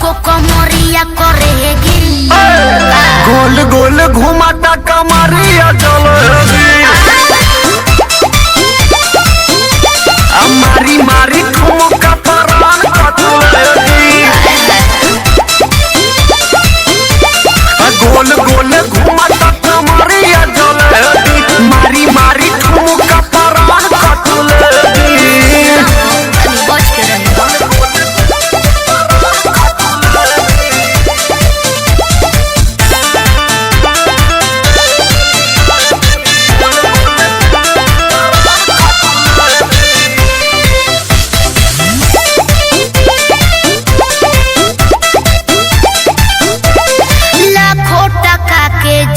को कमरिया करेगी गोल गोल घुमाता कमरिया जलेबी मारी मारी ठुमका परान कटलेगी गोल गोल घुमाता कमरिया जलेबी मारी मारी ठुमका परान कटलेगी बच के रही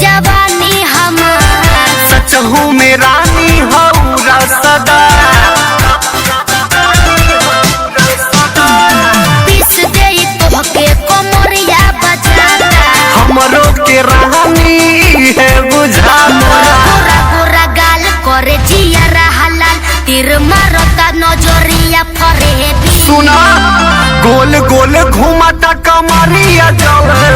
जवानी हमार सच हूँ में रानी हौरा सदा पिस दे तोहके कमरिया बजाता हमरो के रानी है बुझाता गोरा गोरा गाल करे जिया हलाल तीर मारता नजरिया फरेबी सुना गोल गोल घुमाता कमरिया जलेबी